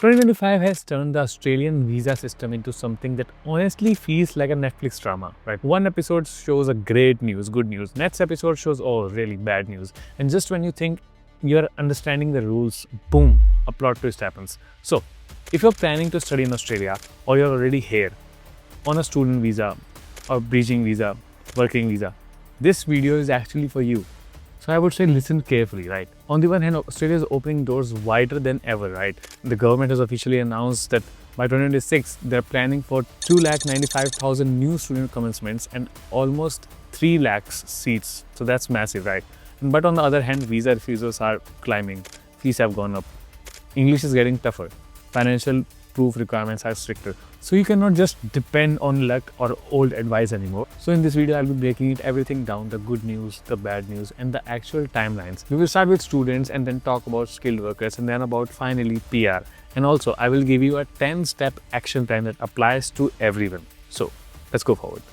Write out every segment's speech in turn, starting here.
2025 has turned the Australian visa system into something that honestly feels like a Netflix drama, right? One episode shows a great news, good news. Next episode shows, oh, really bad news. And just when you think you're understanding the rules, boom, a plot twist happens. So, if you're planning to study in Australia or you're already here on a student visa or bridging visa, working visa, this video is actually for you. So I would say listen carefully, right? On the one hand, Australia is opening doors wider than ever, right? The government has officially announced that by 2026, they're planning for 295,000 new student commencements and almost 3 lakhs seats. So that's massive, right? But on the other hand, visa refusals are climbing. Fees have gone up. English is getting tougher. Financial proof requirements are stricter. So you cannot just depend on luck or old advice anymore. So in this video, I'll be breaking it everything down, the good news, the bad news, and the actual timelines. We will start with students and then talk about skilled workers and then about finally PR. And also, I will give you a 10-step action plan that applies to everyone. So let's go forward.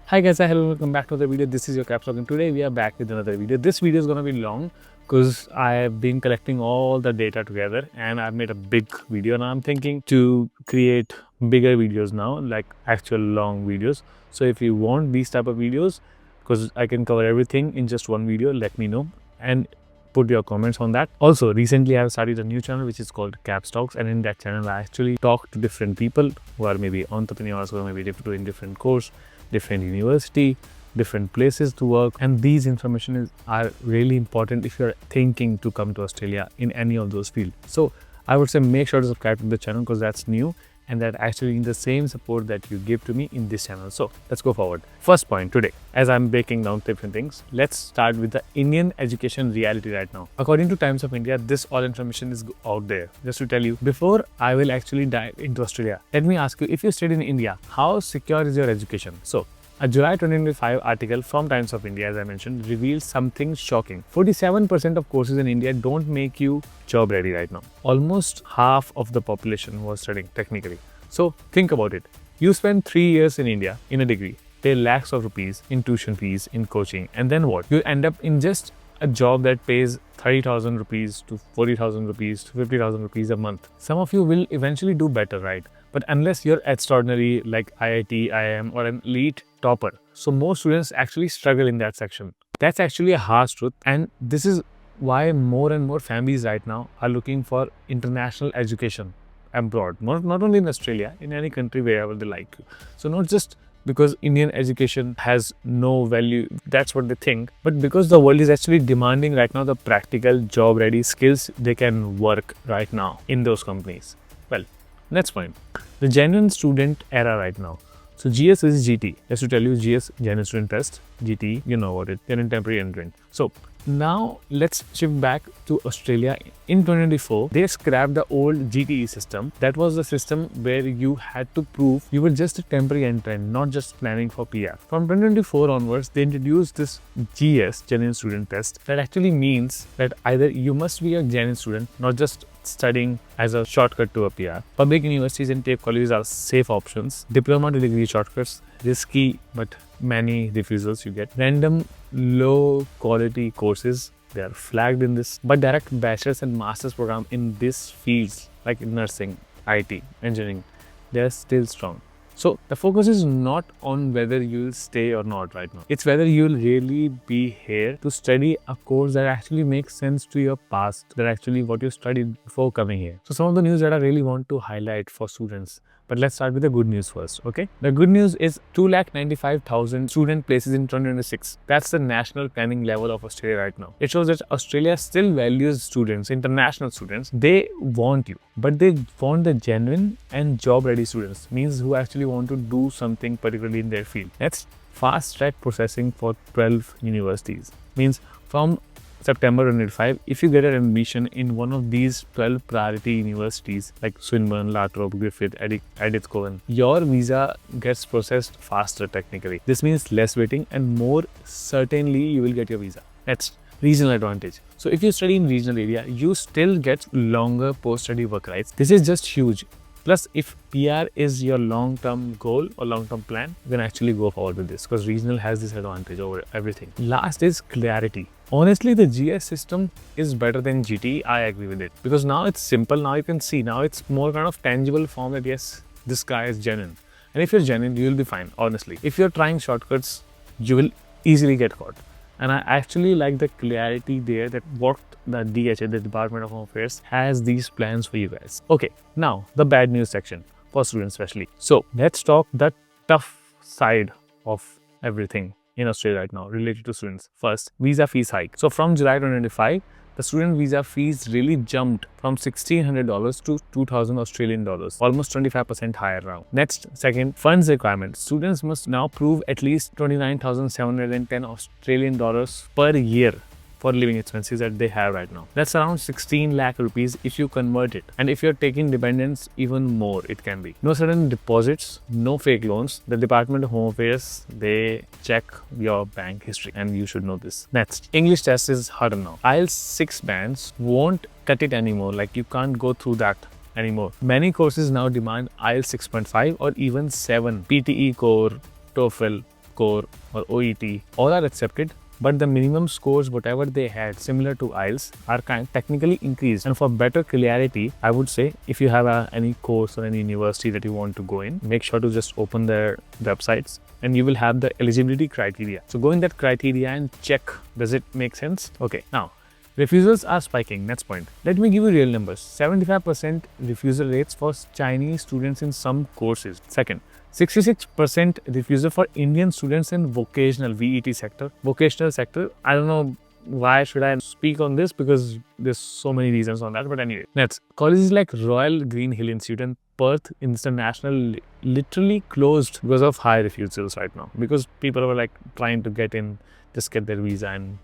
Hi guys, hello, welcome back to the video. This is your KapsLock and today we are back with another video. This video is going to be long because I have been collecting all the data together and I've made a big video. Now I'm thinking to create bigger videos now, like actual long videos. So if you want these type of videos, because I can cover everything in just one video, let me know and put your comments on that. Also, recently I have started a new channel which is called KapsTalks, and in that channel I actually talk to different people who are maybe entrepreneurs who are maybe doing different course, different university, different places to work, and these information are really important if you're thinking to come to Australia in any of those fields. So I would say make sure to subscribe to the channel because that's new and that actually in the same support that you give to me in this channel. So let's go forward. First point today, as I'm breaking down different things, let's start with the Indian education reality right now. According to Times of India, this all information is out there. Just to tell you, before I will actually dive into Australia, let me ask you, if you study in India, how secure is your education? So a July 2025 article from Times of India, as I mentioned, reveals something shocking. 47% of courses in India don't make you job ready right now. Almost half of the population was studying technically. So think about it. You spend 3 years in India in a degree, pay lakhs of rupees in tuition fees, in coaching, and then what? You end up in just a job that pays 30,000 rupees to 40,000 rupees to 50,000 rupees a month. Some of you will eventually do better, right? But unless you're extraordinary like IIT, IIM or an elite topper. So most students actually struggle in that section. That's actually a harsh truth, and this is why more and more families right now are looking for international education abroad. Not only in Australia, in any country wherever they like. So not just because Indian education has no value, that's what they think, but because the world is actually demanding right now the practical job ready skills they can work right now in those companies. Well, next point, the genuine student era right now. So GS is GT. Just to tell you, GS, Genuine Student Test, GT, you know about it, Genuine Temporary Entrant. So now let's shift back to Australia. In 2024, they scrapped the old GTE system. That was the system where you had to prove you were just a temporary entrant, not just planning for PR. From 2024 onwards, they introduced this GS, Genuine Student Test. That actually means that either you must be a genuine student, not just studying as a shortcut to a PR. Public universities and TAFE colleges are safe options. Diploma to degree shortcuts, risky but many refusals you get. Random low quality courses, they are flagged in this, but direct bachelor's and master's program in these fields like nursing, IT, engineering, they are still strong. So the focus is not on whether you'll stay or not right now. It's whether you'll really be here to study a course that actually makes sense to your past, that actually what you studied before coming here. So some of the news that I really want to highlight for students. But let's start with the good news first, okay? The good news is 295,000 student places in 2026. That's the national planning level of Australia right now. It shows that Australia still values students, international students. They want you, but they want the genuine and job-ready students, means who actually want to do something particularly in their field. That's fast-track processing for 12 universities. Means from September 2025, if you get an admission in one of these 12 priority universities like Swinburne, Lathrop, Griffith, Edith Cowan, your visa gets processed faster technically. This means less waiting and more certainly you will get your visa. That's regional advantage. So if you study in regional area, you still get longer post-study work rights. This is just huge. Plus, if PR is your long-term goal or long-term plan, you can actually go forward with this because regional has this advantage over everything. Last is clarity. Honestly, the GS system is better than GT. I agree with it because now it's simple. Now you can see. Now it's more kind of tangible form that yes, this guy is genuine. And if you're genuine, you will be fine. Honestly, if you're trying shortcuts, you will easily get caught. And I actually like the clarity there that what the DHA, the Department of Home Affairs, has these plans for you guys. Okay, now the bad news section for students especially. So let's talk the tough side of everything in Australia right now related to students. First, visa fees hike. So from July 2025, the student visa fees really jumped from $1,600 to 2,000 Australian dollars, almost 25% higher now. Next, second, funds requirement. Students must now prove at least 29,710 Australian dollars per year for living expenses that they have right now. That's around 16 lakh rupees if you convert it. And if you're taking dependents, even more it can be. No sudden deposits, no fake loans. The Department of Home Affairs, they check your bank history and you should know this. Next, English test is harder now. IELTS 6 bands won't cut it anymore. Like you can't go through that anymore. Many courses now demand IELTS 6.5 or even 7. PTE core, TOEFL core or OET, all are accepted. But the minimum scores, whatever they had, similar to IELTS, are technically increased. And for better clarity, I would say if you have any course or any university that you want to go in, make sure to just open their websites and you will have the eligibility criteria. So go in that criteria and check, does it make sense? Okay, now refusals are spiking. Next point. Let me give you real numbers. 75% refusal rates for Chinese students in some courses. Second, 66% refusal for Indian students in vocational VET sector. Vocational sector, I don't know why should I speak on this because there's so many reasons on that. But anyway, next, colleges like Royal Green Hill Institute and Perth International literally closed because of high refusals right now. Because people were like trying to get in, just get their visa and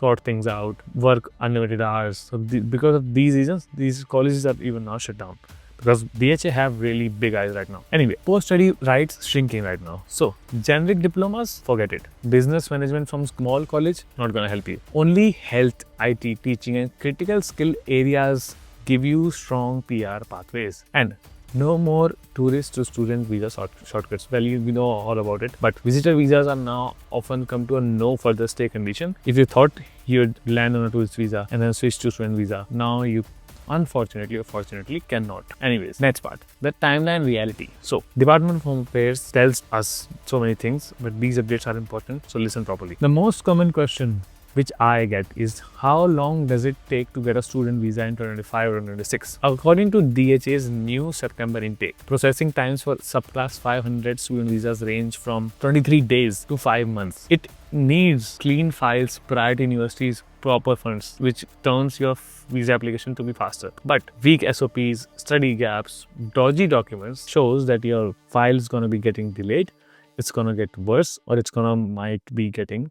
sort things out, work unlimited hours. So because of these reasons, these colleges are even now shut down. Because DHA have really big eyes right now. Anyway, post-study rights shrinking right now. So, generic diplomas, forget it. Business management from small college, not gonna help you. Only health, IT, teaching and critical skill areas give you strong PR pathways. And no more tourist to student visa shortcuts. Well, we know all about it. But visitor visas are now often come to a no further stay condition. If you thought you'd land on a tourist visa and then switch to student visa, now you unfortunately or fortunately cannot. Anyways, next part, the timeline reality. So Department of Home Affairs tells us so many things, but these updates are important, so listen properly. The most common question which I get is how long does it take to get a student visa in 2025 or 2026? According to DHA's new September intake, processing times for subclass 500 student visas range from 23 days to 5 months. It needs clean files prior to universities, proper funds, which turns your visa application to be faster. But weak SOPs, study gaps, dodgy documents shows that your file is going to be getting delayed, it's going to get worse, or it's going to might be getting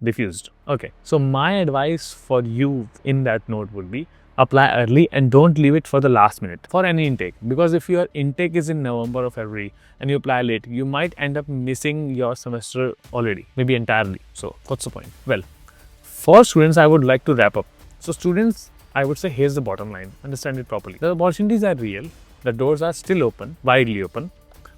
diffused. Okay, so my advice for you in that note would be apply early and don't leave it for the last minute for any intake, because if your intake is in November or February and you apply late, you might end up missing your semester already, maybe entirely. So what's the point? Well, for students, I would like to wrap up. So students, I would say here's the bottom line, understand it properly. The opportunities are real, the doors are still open, widely open,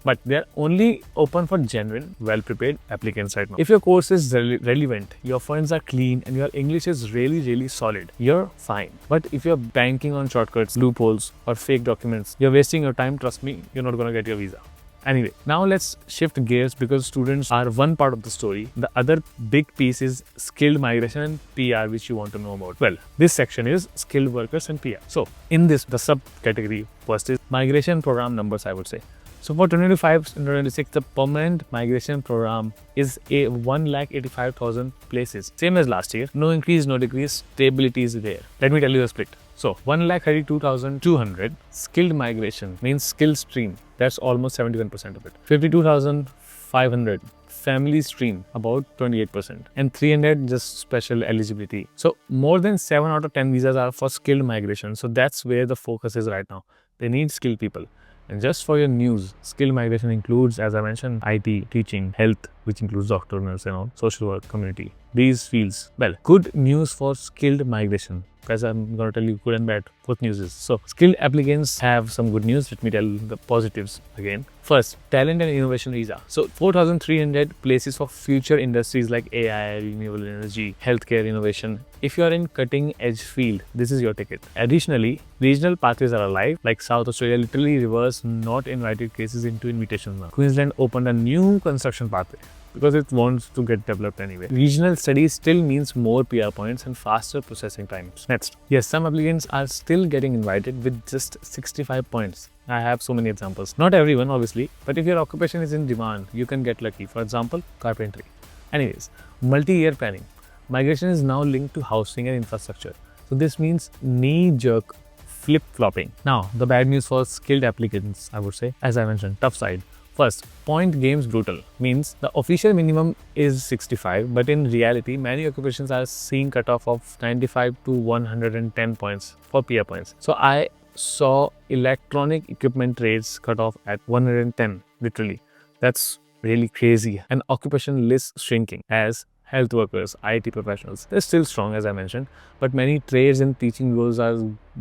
but they're only open for genuine, well-prepared applicants right now. If your course is relevant, your funds are clean, and your English is really solid, you're fine. But if you're banking on shortcuts, loopholes, or fake documents, you're wasting your time. Trust me, you're not gonna get your visa. Anyway, now let's shift gears because students are one part of the story. The other big piece is skilled migration and PR, which you want to know about. Well, this section is skilled workers and PR. So in this, the subcategory first is migration program numbers, I would say. So for 2025 and 2026, the permanent migration program is 1,85,000 places. Same as last year. No increase, no decrease. Stability is there. Let me tell you the split. So 1,32,200 skilled migration means skill stream. That's almost 71% of it. 52,500 family stream, about 28%, and 300 just special eligibility. So more than 7 out of 10 visas are for skilled migration. So that's where the focus is right now. They need skilled people. And just for your news, skilled migration includes, as I mentioned, IT, teaching, health, which includes doctor, nurse and all, social work, community. These fields. Well, good news for skilled migration. Guys, I'm going to tell you good and bad. Both news is. So, skilled applicants have some good news. Let me tell the positives again. First, talent and innovation visa. So, 4,300 places for future industries like AI, renewable energy, healthcare innovation. If you are in cutting edge field, this is your ticket. Additionally, regional pathways are alive. Like South Australia literally reversed not invited cases into invitations now. Queensland opened a new construction pathway because it wants to get developed anyway. Regional studies still means more PR points and faster processing times. Next, yes, some applicants are still getting invited with just 65 points. I have so many examples. Not everyone, obviously, but if your occupation is in demand, you can get lucky. For example, carpentry. Anyways, multi-year planning. Migration is now linked to housing and infrastructure. So this means knee-jerk flip-flopping. Now, the bad news for skilled applicants, I would say, as I mentioned, tough side. First, point game's brutal. Means the official minimum is 65, but in reality, many occupations are seeing cutoff of 95 to 110 points for PR points. So I saw electronic equipment trades cut off at 110, literally. That's really crazy. And occupation list shrinking as health workers, IT professionals. They're still strong, as I mentioned, but many trades and teaching roles are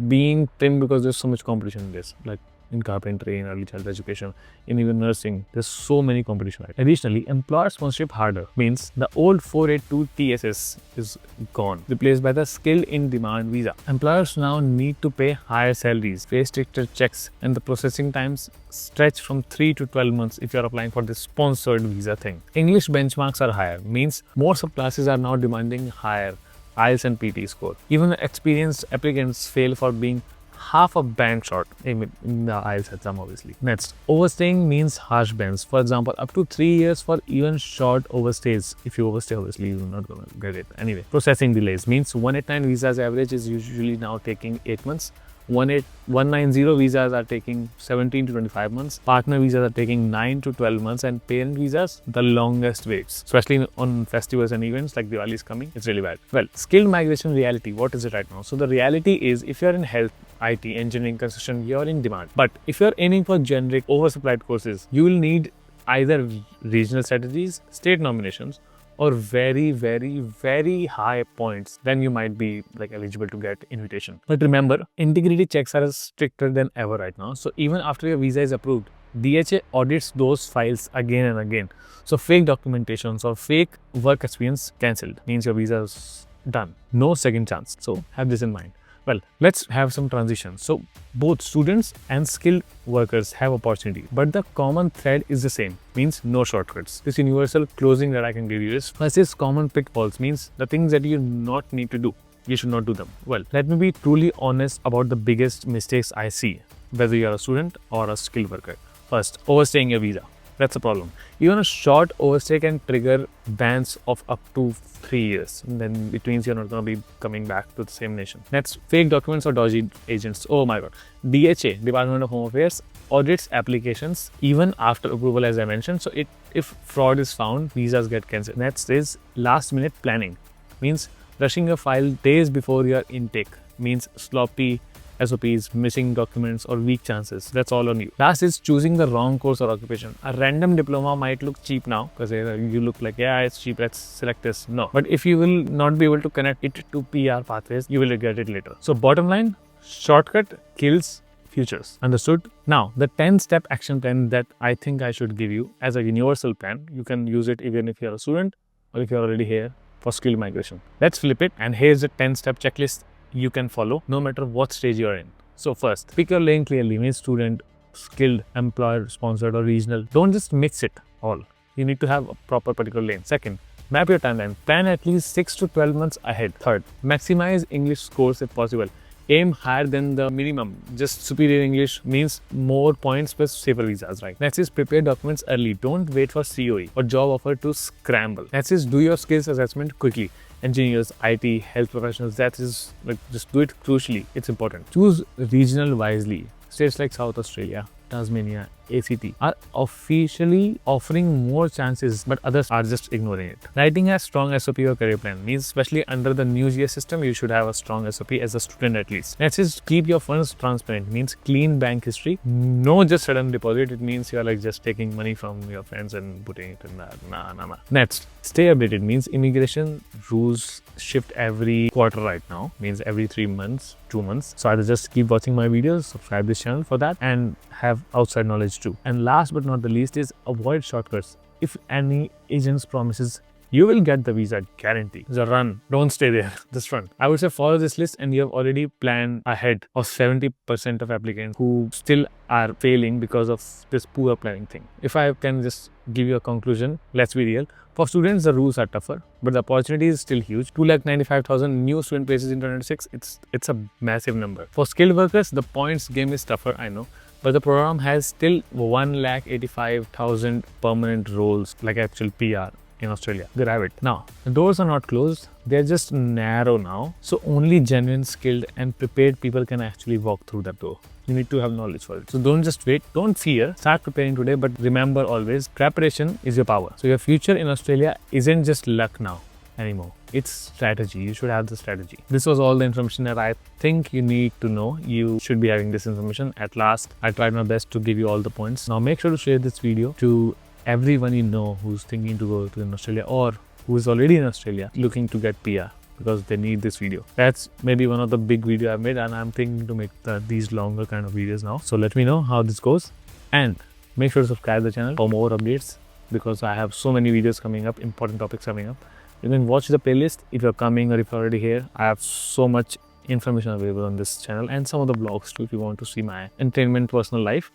being trimmed because there's so much competition in this. Like in carpentry, in early childhood education, in even nursing, there's so many competition. Right? Additionally, employer sponsorship harder means the old 482 TSS is gone, replaced by the skilled in demand visa. Employers now need to pay higher salaries, face stricter checks, and the processing times stretch from 3 to 12 months if you're applying for this sponsored visa thing. English benchmarks are higher, means more subclasses are now demanding higher IELTS and PT score. Even experienced applicants fail for being half a band short in the IELTS exam, obviously. Next, overstaying means harsh bans. For example, up to 3 years for even short overstays. If you overstay, obviously, you're not going to get it. Anyway, processing delays means 189 visas average is usually now taking 8 months. 190 visas are taking 17 to 25 months. Partner visas are taking 9 to 12 months. And parent visas, the longest waits. Especially on festivals and events like Diwali is coming, it's really bad. Well, skilled migration reality, what is it right now? So the reality is, if you're in health, IT, engineering, construction, you're in demand. But if you're aiming for generic oversupplied courses, you will need either regional strategies, state nominations, or very, very, very high points, then you might be like eligible to get invitation. But remember, integrity checks are stricter than ever right now. So even after your visa is approved, DHA audits those files again and again. So fake documentations or fake work experience cancelled means your visa is done. No second chance. So have this in mind. Well, let's have some transitions. So both students and skilled workers have opportunity, but the common thread is the same, means no shortcuts. This universal closing that I can give you is, first is common pitfalls, means the things that you not need to do, you should not do them. Well, let me be truly honest about the biggest mistakes I see, whether you are a student or a skilled worker. First, overstaying your visa. That's a problem. Even a short overstay can trigger bans of up to 3 years. And then it means you're not going to be coming back to the same nation. Next, fake documents or dodgy agents. Oh my God. DHA, Department of Home Affairs, audits applications even after approval, as I mentioned. So if fraud is found, visas get cancelled. Next is last minute planning. Means rushing a file days before your intake. Means sloppy SOPs, missing documents, or weak chances. That's all on you. Last is choosing the wrong course or occupation. A random diploma might look cheap now because you look like, yeah, it's cheap, let's select this. No. But if you will not be able to connect it to PR pathways, you will regret it later. So bottom line, shortcut kills futures. Understood? Now, the 10-step action plan that I think I should give you as a universal plan, you can use it even if you're a student or if you're already here for skilled migration. Let's flip it, and here's a 10-step checklist you can follow no matter what stage you're in. So first, pick your lane clearly, means student, skilled, employer, sponsored, or regional. Don't just mix it all. You need to have a proper particular lane. Second, map your timeline. Plan at least 6 to 12 months ahead. Third, maximize English scores if possible. Aim higher than the minimum. Just superior English means more points plus safer visas, right? Next is prepare documents early. Don't wait for COE or job offer to scramble. Next is do your skills assessment quickly. Engineers, IT, health professionals, that is like just do it crucially. It's important. Choose regional wisely. States like South Australia, Tasmania, ACT are officially offering more chances, but others are just ignoring it. Writing a strong SOP or career plan means, especially under the new GS system, you should have a strong SOP as a student at least. Next is keep your funds transparent, means clean bank history. No just sudden deposit. It means you are like just taking money from your friends and putting it in that. Nah. Next, stay updated, means immigration rules shift every quarter right now, means every 3 months, 2 months. So either just keep watching my videos, subscribe this channel for that, and have outside knowledge too. And last but not the least is avoid shortcuts. If any agents promises you will get the visa guarantee, just run, don't stay there, just run. I would say follow this list and you have already planned ahead of 70% of applicants who still are failing because of this poor planning thing. If I can just give you a conclusion, let's be real. For students, the rules are tougher, but the opportunity is still huge. 295,000 new student places in 2026, it's a massive number. For skilled workers, the points game is tougher, I know, but the program has still 185,000 permanent roles, like actual PR in Australia. Grab it. Now, the doors are not closed, they're just narrow now. So only genuine, skilled and prepared people can actually walk through that door. You need to have knowledge for it. So don't just wait, don't fear, start preparing today, but remember always, preparation is your power. So your future in Australia isn't just luck now anymore. It's strategy. You should have the strategy. This was all the information that I think you need to know. You should be having this information. At last, I tried my best to give you all the points. Now make sure to share this video to everyone you know who's thinking to go to Australia or who is already in Australia looking to get PR, because they need this video. That's maybe one of the big video I've made, and I'm thinking to make these longer kind of videos now. So let me know how this goes, and make sure to subscribe to the channel for more updates, because I have so many videos coming up, important topics coming up. You can watch the playlist if you're coming or if you're already here. I have so much information available on this channel and some of the blogs too if you want to see my entertainment personal life.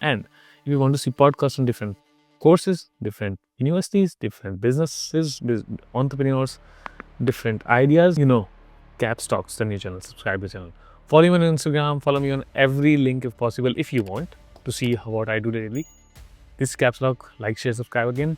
And if you want to see podcasts on different courses, different universities, different businesses, entrepreneurs, different ideas, you know, KapsTalks, the new channel. Subscribe to the channel. Follow me on Instagram, follow me on every link if possible, if you want to see what I do daily. This is KapsLock. Like, share, subscribe again.